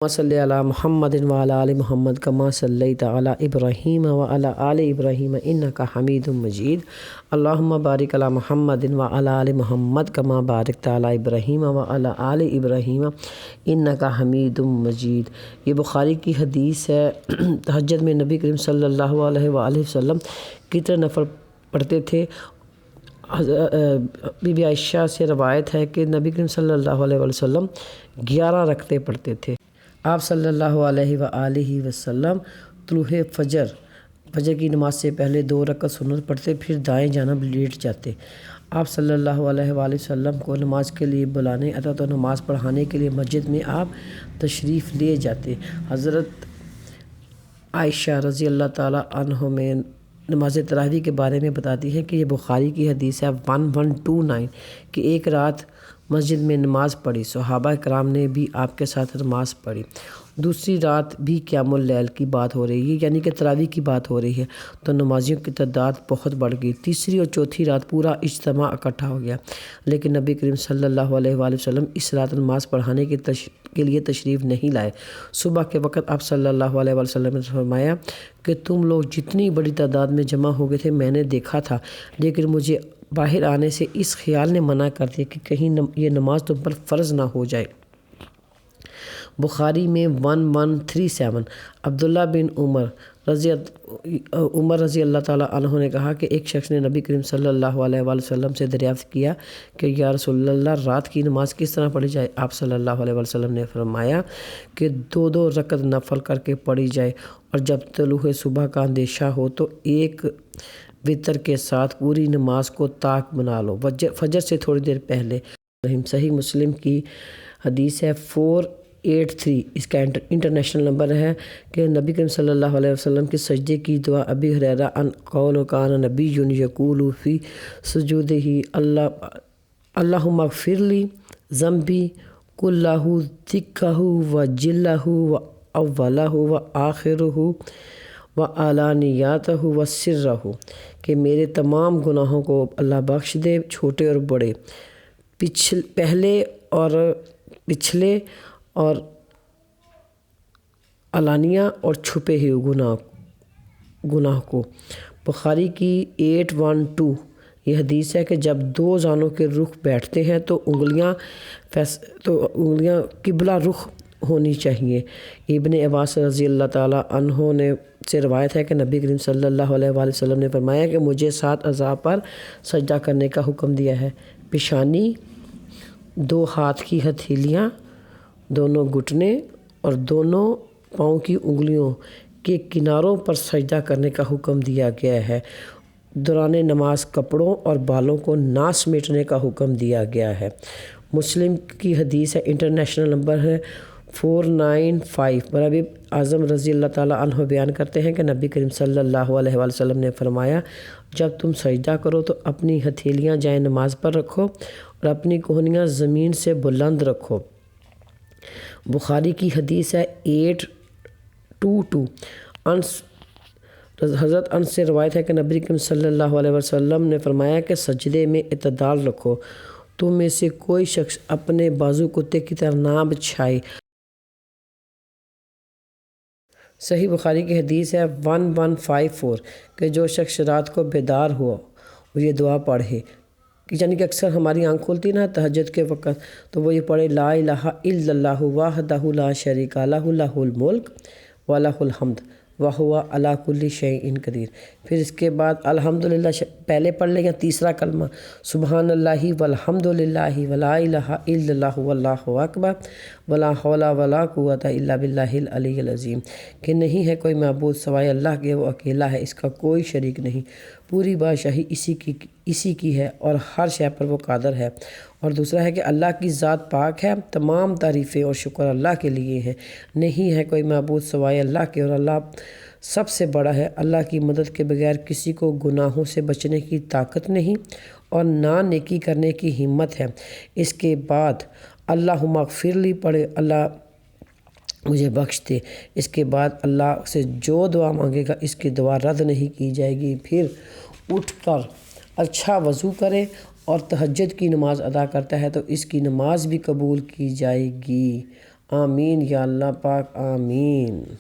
صلی علی محمد وعلی آل محمد کما صلیت علی ابراہیم وعلی آل ابراہیم انک حمید مجید اللہم بارک علی محمد وعلی آل محمد کما بارکت علی ابراہیم وعلی آل ابراہیم انک حمید مجید۔ یہ بخاری کی حدیث ہے۔ تہجد میں نبی کریم صلی اللہ علیہ وآلہ وسلم کتنے نفل پڑھتے تھے؟ بی بی عائشہ سے روایت ہے کہ نبی کریم صلی اللہ علیہ وآلہ وسلم 11 رکعتیں پڑھتے تھے۔ آپ صلی اللہ علیہ وآلہ وسلم طلوع فجر کی نماز سے پہلے 2 رکعت سنت پڑھتے، پھر دائیں جانب لیٹ جاتے۔ آپ صلی اللہ علیہ وآلہ وسلم کو نماز کے لیے بلانے آتا تو نماز پڑھانے کے لیے مسجد میں آپ تشریف لے جاتے۔ حضرت عائشہ رضی اللہ تعالیٰ عنہ میں نماز تراویح کے بارے میں بتاتی ہے کہ یہ بخاری کی حدیث ہے 1129 کہ ایک رات مسجد میں نماز پڑھی، صحابہ کرام نے بھی آپ کے ساتھ نماز پڑھی۔ دوسری رات بھی قیام اللیل کی بات ہو رہی ہے، یعنی کہ تراویح کی بات ہو رہی ہے، تو نمازیوں کی تعداد بہت بڑھ گئی۔ تیسری اور چوتھی رات پورا اجتماع اکٹھا ہو گیا، لیکن نبی کریم صلی اللہ علیہ وآلہ وسلم اس رات نماز پڑھانے کے لیے تشریف نہیں لائے۔ صبح کے وقت آپ صلی اللہ علیہ وآلہ وسلم نے فرمایا کہ تم لوگ جتنی بڑی تعداد میں جمع ہو گئے تھے میں نے دیکھا تھا، لیکن مجھے باہر آنے سے اس خیال نے منع کر دیا کہ کہیں یہ نماز تم پر فرض نہ ہو جائے۔ بخاری میں 1137 عبداللہ بن عمر رضی اللہ تعالیٰ عنہ نے کہا کہ ایک شخص نے نبی کریم صلی اللہ علیہ وآلہ وسلم سے دریافت کیا کہ یا رسول اللہ رات کی نماز کس طرح پڑھی جائے؟ آپ صلی اللہ علیہ وآلہ وسلم نے فرمایا کہ 2 رکعت نفل کر کے پڑھی جائے، اور جب طلوع صبح کا اندیشہ ہو تو ایک وتر کے ساتھ پوری نماز کو طاق بنا لو، فجر سے تھوڑی دیر پہلے۔ صحیح مسلم کی حدیث ہے 483، اس کا انٹرنیشنل نمبر ہے کہ نبی کریم صلی اللہ علیہ وسلم کے سجدے کی دعا ابی ہریرہ ان قول کان نبی یقول فی سجودہ اللہم اغفر لی ذنبی کلہ دکہ و جلہ و اولہ و آخرہ و علانیاتہ و سرہ، کہ میرے تمام گناہوں کو اللہ بخش دے، چھوٹے اور بڑے، پچھلے اور علانیہ اور چھپے ہوئے گناہ کو۔ بخاری کی 812 یہ حدیث ہے کہ جب 2 زانوں کے رخ بیٹھتے ہیں تو انگلیاں قبلہ رخ ہونی چاہیے۔ ابن عباس رضی اللہ تعالیٰ عنہ نے سے روایت ہے کہ نبی کریم صلی اللہ علیہ وآلہ وسلم نے فرمایا کہ مجھے 7 اعضاء پر سجدہ کرنے کا حکم دیا ہے: پیشانی، 2 ہاتھ کی ہتھیلیاں، دونوں گھٹنے اور دونوں پاؤں کی انگلیوں کے کناروں پر سجدہ کرنے کا حکم دیا گیا ہے۔ دوران نماز کپڑوں اور بالوں کو نہ سمیٹنے کا حکم دیا گیا ہے۔ مسلم کی حدیث ہے، انٹرنیشنل نمبر ہے 495۔ برابر اعظم رضی اللہ تعالیٰ عنہ بیان کرتے ہیں کہ نبی کریم صلی اللہ علیہ وآلہ وسلم نے فرمایا جب تم سجدہ کرو تو اپنی ہتھیلیاں جائے نماز پر رکھو اور اپنی کوہنیاں زمین سے بلند رکھو۔ بخاری کی حدیث ہے 822۔ حضرت انس سے روایت ہے کہ نبی کریم صلی اللہ علیہ وسلم نے فرمایا کہ سجدے میں اعتدال رکھو، تم میں سے کوئی شخص اپنے بازو کتے کی طرح نہ بچھائے۔ صحیح بخاری کی حدیث ہے 1154 کہ جو شخص رات کو بیدار ہوا وہ یہ دعا پڑھے، یعنی کہ اکثر ہماری آنکھ کھلتی نا تہجد کے وقت تو وہ یہ پڑھے لا الہ الا اللہ وحدہ لا شریک لہ لہ الملک ولہ الحمد وہو علی کل شیء قدیر۔ پھر اس کے بعد الحمدللہ پہلے پڑھ لیں یا تیسرا کلمہ سبحان اللہ والحمدللہ ولا الہ الا اللہ واللہ اکبر ولا حول ولا قوۃ الا باللہ العلی العظیم، کہ نہیں ہے کوئی معبود سوائے اللہ کے، وہ اکیلا ہے، اس کا کوئی شریک نہیں، پوری بادشاہی اسی کی ہے اور ہر شے پر وہ قادر ہے۔ اور دوسرا ہے کہ اللہ کی ذات پاک ہے، تمام تعریفیں اور شکر اللہ کے لیے ہیں، نہیں ہے کوئی معبود سوائے اللہ کے اور اللہ سب سے بڑا ہے۔ اللہ کی مدد کے بغیر کسی کو گناہوں سے بچنے کی طاقت نہیں اور نہ نیکی کرنے کی ہمت ہے۔ اس کے بعد اللہم اغفر لی پڑھے، اللہ مجھے بخش دے۔ اس کے بعد اللہ سے جو دعا مانگے گا اس کی دعا رد نہیں کی جائے گی۔ پھر اٹھ کر اچھا وضو کرے اور تہجد کی نماز ادا کرتا ہے تو اس کی نماز بھی قبول کی جائے گی۔ آمین یا اللہ پاک، آمین۔